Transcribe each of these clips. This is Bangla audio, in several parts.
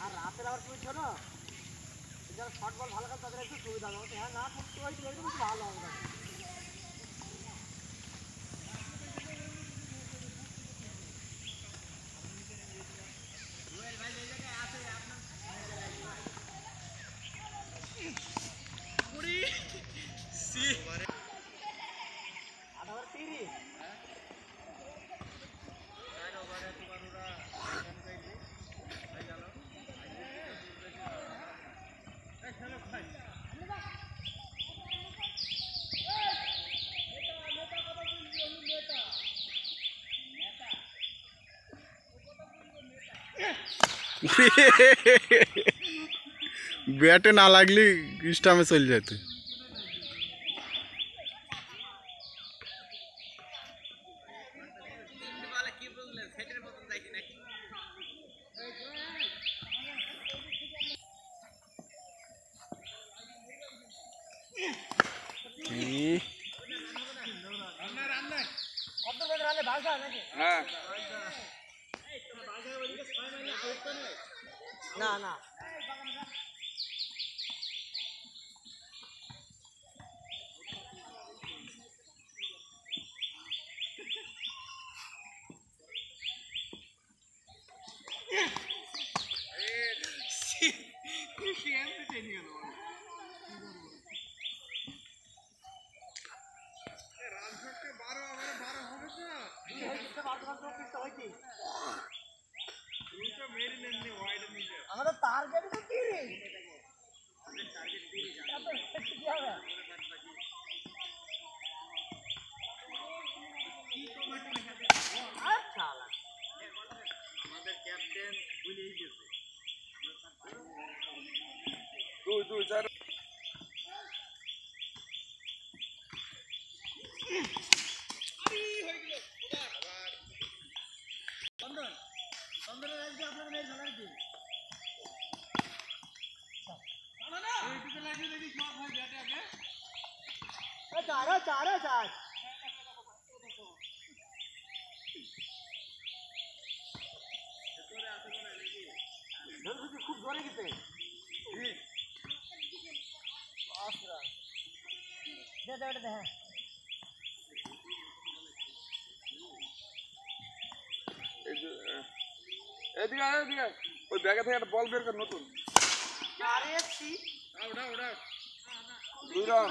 আর রাতের আবার তুমি শোনো যারা শর্ট বল ভালো করে তাদের একটু সুবিধা হবে হ্যাঁ না করতে হয় একটু ভালো হবে बैटे ना लागली स्टाम्पे चल जाते না না আমাদের টার্গেট তো 30 আচ্ছা আমাদের ক্যাপ্টেন ভুলেই গেছে দুই চার चार खूब जोरे कितने दे हैं এদিকে ওই ব্যাগে থেকে একটা বল বের কর নতুন আরে সি ওটা দুই রান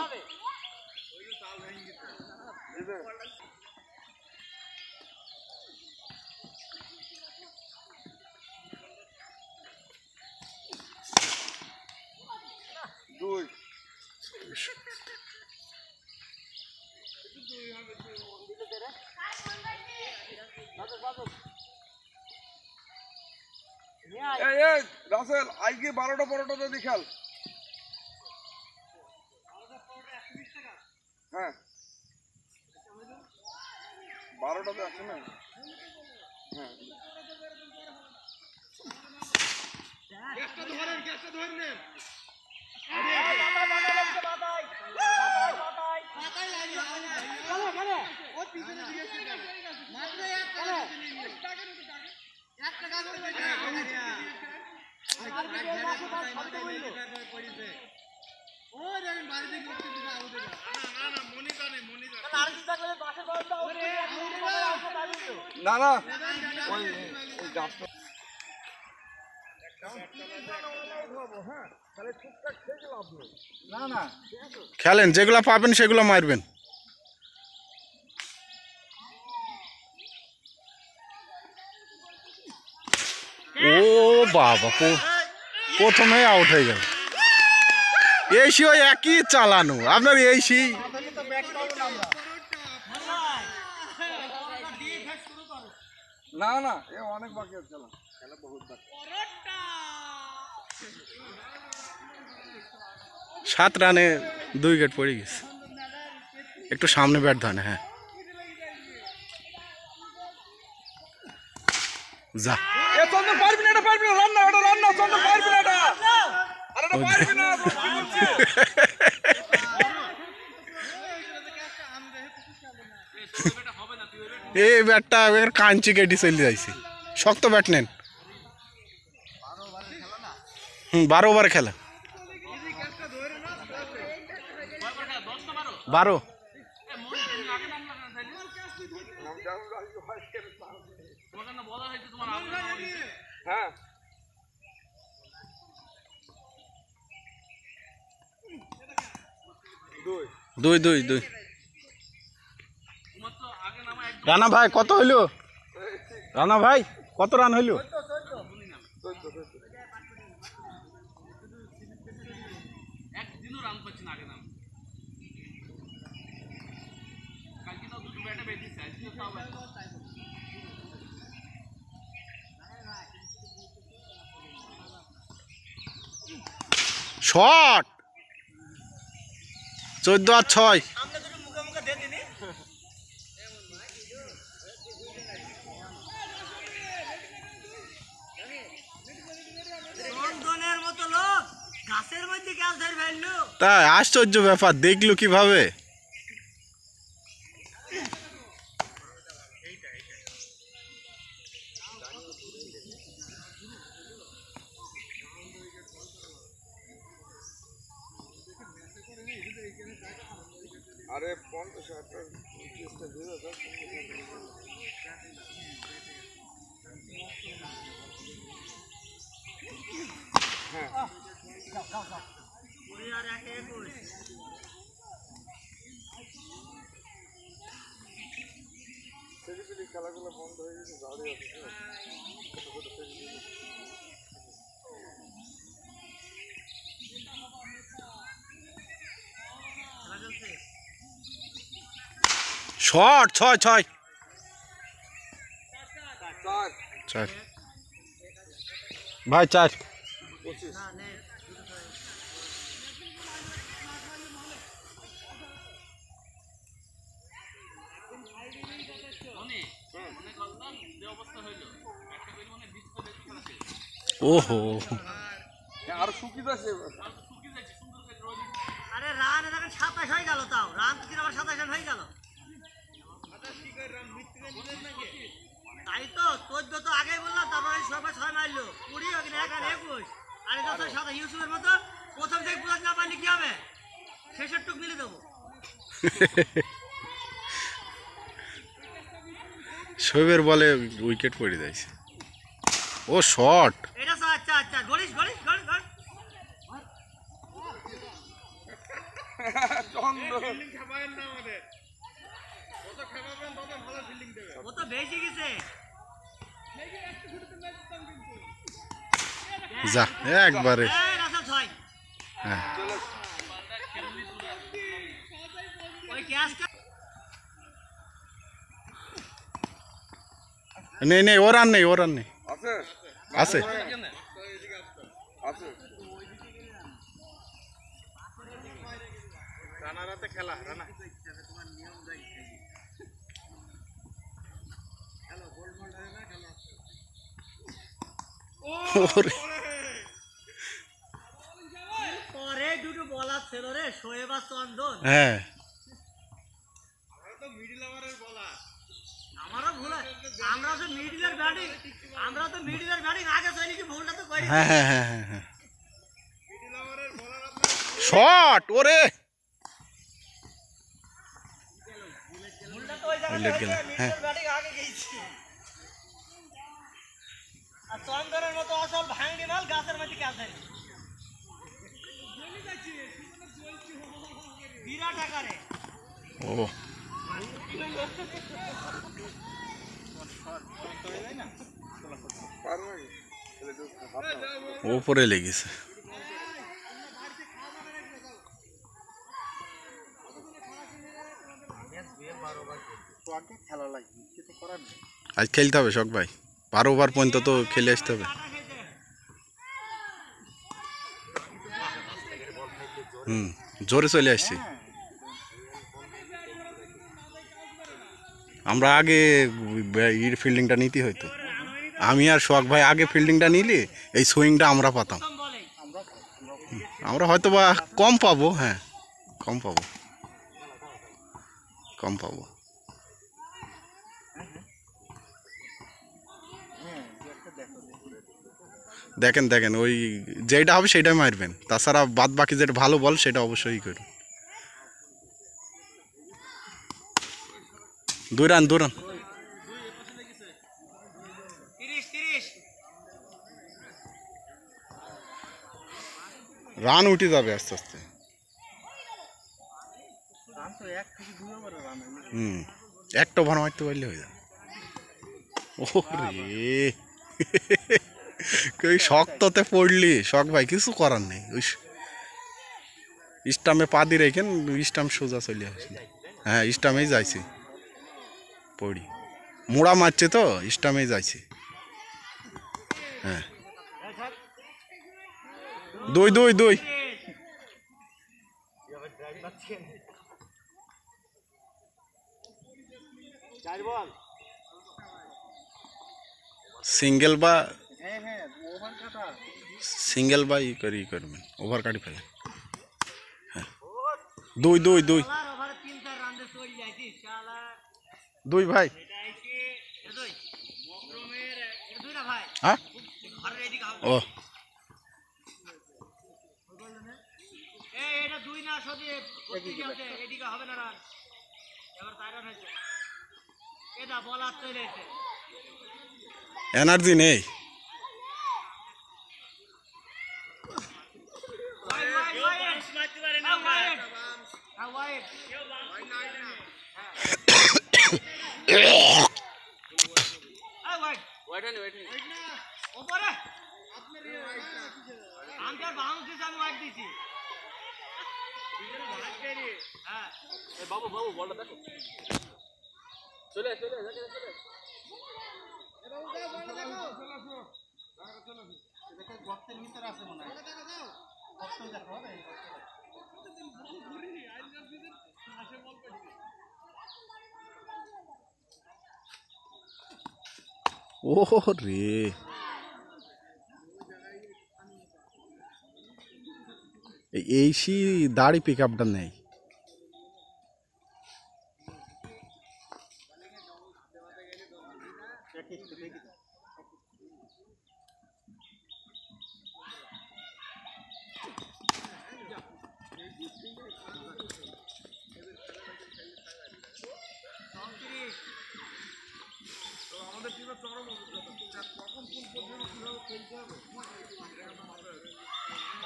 দুই রাসেল আজকে 12টা 15টা দিয়ে খেল হ্যাঁ 12টাতে আছে না হ্যাঁ গ্যাসটা ধরে নেন না না ওই গাছটা খেলেন যেগুলা পাবেন সেগুলো মারবেন ও বাবা প্রথমে আউট হয়ে গেল এইসি ওই একই চালানো আপনার এইসি না না এ অনেক বাকি আছে খেলা বহুত বাকি 7 রানে 2 উইকেট পড়ে গেছে একটু সামনে ব্যাট ধরে হ্যাঁ যা এ চন্দন পারবি না রান না চন্দন পারবি না আরে এটা পারবি না কি বলছিস এই ব্যাটটা কাঞ্চি কেটে চলে যাইছে শক্ত ব্যাট নেন। 12 ওভার খেলা। 12। হ্যাঁ দুই। রানা ভাই কত হইল? রানা ভাই কত রান হইল? শট 14 আর 6। তাই আশ্চর্য ব্যাপার, দেখলো কিভাবে? আরে 50 খেলাগুলো বন্ধ হয়ে গেছে, দাঁড়িয়ে আছে। শট 6 চার ভাই 4। 25 ওহো আর শুকিয়ে আছে। আরে রান এখন 27 হয়ে গেল, তাও রান তো আবার 27 রান হয়ে গেল। তাই তো 14 তো আগেই বললাম, তারপরে সবাই 6 মারলো, 20 ওখানে 1 আর 21। আর এটা তো সাদা ইউসুফের মতো প্রথম থেকে পুরো না পারলে কি হবে, শেষের টুক মিলে দেবো। শোয়েবের বলে উইকেট পড়ে যাইছে। ও শট। এটা আচ্ছা গড়িস ও তো বেশি গেছে। যা একবারে। হ্যাঁ নেই ও রান নেই আছে আছে। আছে রানারাতে খেলা রানা পরে দুটো বলার ছিল রে, শোয়েব আর চন্দন। হ্যাঁ আমারও ভুল, আমরা তো মিডলের ব্যাটিং আগে চাইলে কি ভুলটা তো করি। হ্যাঁ শট ওরে ভুলটা তো ওই জায়গায় বুলেট গেল। হ্যাঁ মিডলের ব্যাটিং আগে গেছি। আর চন্দনের মতো আসল ভাঙড়ি মাল গাছের মধ্যে খেলতে বিরাট আকারে। ও ওপরে লেগেছে। আজ খেলতে হবে শখ ভাই, 12 ওভার পর্যন্ত তো খেলে আসতে হবে। জোরে চলে আসছি আমরা। আগে ফিল্ডিংটা নিতে হইতো, আমি আর শখ ভাই আগে ফিল্ডিংটা নিলে এই সুইংটা আমরা পাতাম। আমরা হয়তো বা কম পাবো। হ্যাঁ কম পাবো। দেখেন দেখেন ওই যেটা হবে সেটাই মারবেন, তাছাড়া বাদ বাকি যেটা ভালো বল সেটা অবশ্যই করুন। 2 রান 2 রান। 30 রান উঠে যাবে আস্তে আস্তে। একটা ওভার মারতে পারলে হয়ে যাবে। ও রে ওই শক্ততে পড়লি, শখ ভাই কিছু করার নেই। ওই স্টাম্পে পা দিয়ে রেখেন, স্টাম্প সোজা চলে আসে। হ্যাঁ স্টাম্পেই যাইছে, পড়ি মোড়া মারছে তো স্টাম্পেই যাইছে। হ্যাঁ 2-2-2। সিঙ্গেল বা সিঙ্গেল বা ই করবেন, ওভার কাটি ফেলে। হ্যাঁ 2-2-2 বলার ওভারে 3-4 রান দিয়ে চলে যাইছিস শালা। 2 ভাই। এটা এসে এটা দুই মকরমের এটা দুই না ভাই, হ্যাঁ ঘরের এদিকে হবে। ও এটা দুই না সদি এদিকে হবে না রান। এবার তাই রান হয়েছে, এটা বলার চলে এসে এনার্জি নেই। বাবু বাবু বলটা দেখো, চলে চলে চলে গর্তের ভিতরে আছে মনে হয়। ও রে এই দাড়ি পিক আপটা নেই।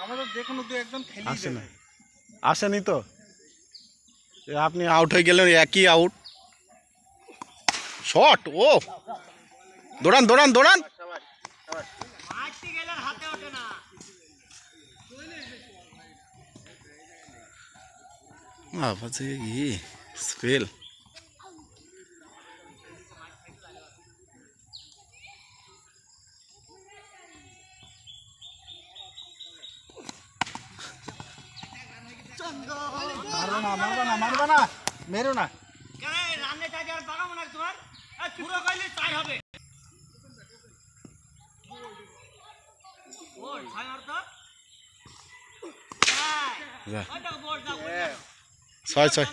আমাদের যে কোনো দু একজন খেলি আসে না, আসেনি তো। আপনি আউট হয়ে গেলেন, একই আউট। শট, ও দৌড়ান দৌড়ান দৌড়ান। মারতে গেলে আর হাতে ওঠে না। বাবাজি ই স্পেল। মারবা না মেরো না। কেন রান্নে চাই আর পাকাবো না তোমার, পুরো কইলে চাই হবে। বোর্ড ছয় মার তো যা। ওইটা বোর্ড দাও। 6-6।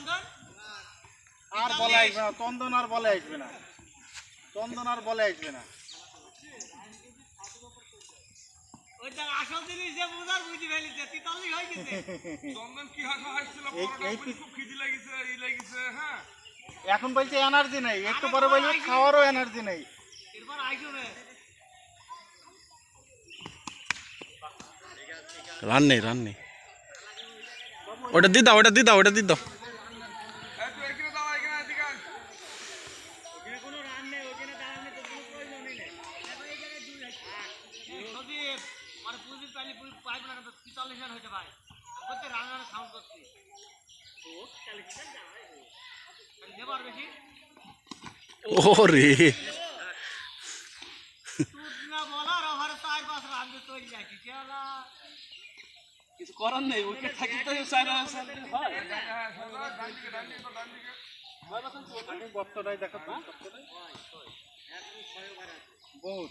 আর বলে আসবে না, চন্দন আর বলে আসবে না, চন্দন আর বলে আসবে না। ওইটা আসল জিনিস যে বুঝার বুঝি ফেলিছে, তিতালি হয়ে গেছে। চন্দন কি হাসা হাসছিল, খুব খিদি লাগিছে, এই লাগিছে। হ্যাঁ এখন বলছে এনার্জি নেই, একটু পরে বলবে খাওয়ারও এনার্জি নেই। এরপর আইসো রে। রান নেই রান নেই। ওটা দি দাও, ওটা দি দাও, ওটা দি দাও। একটু এখানে দাও, এখানে এদিকে আন। ওখানে কোনো রান নেই, ওখানে দাঁড়ানোর তো কোনো প্রয়োজনই নেই। এবার এই জায়গায় দুই আছে। যদি মানে পুঁজি পাইলে পাইব না, তো 43 রান হইতে ভাই। করতে রান রান সাউন্ড করছি। ও ক্যালকুলেশন যায় ও। তাহলে দেবার বেশি। ও রে তুই না বলার ওভারে 4-5 রান দিয়ে তৈরি যাচ্ছি কেলা। কিছু করার নেই, উইকেট থাকি তো 4 রান হয়। হ্যাঁ সদা ডান দিকে ডান দিকে ডান দিকে। গর্তটাই দেখো তো, বহুত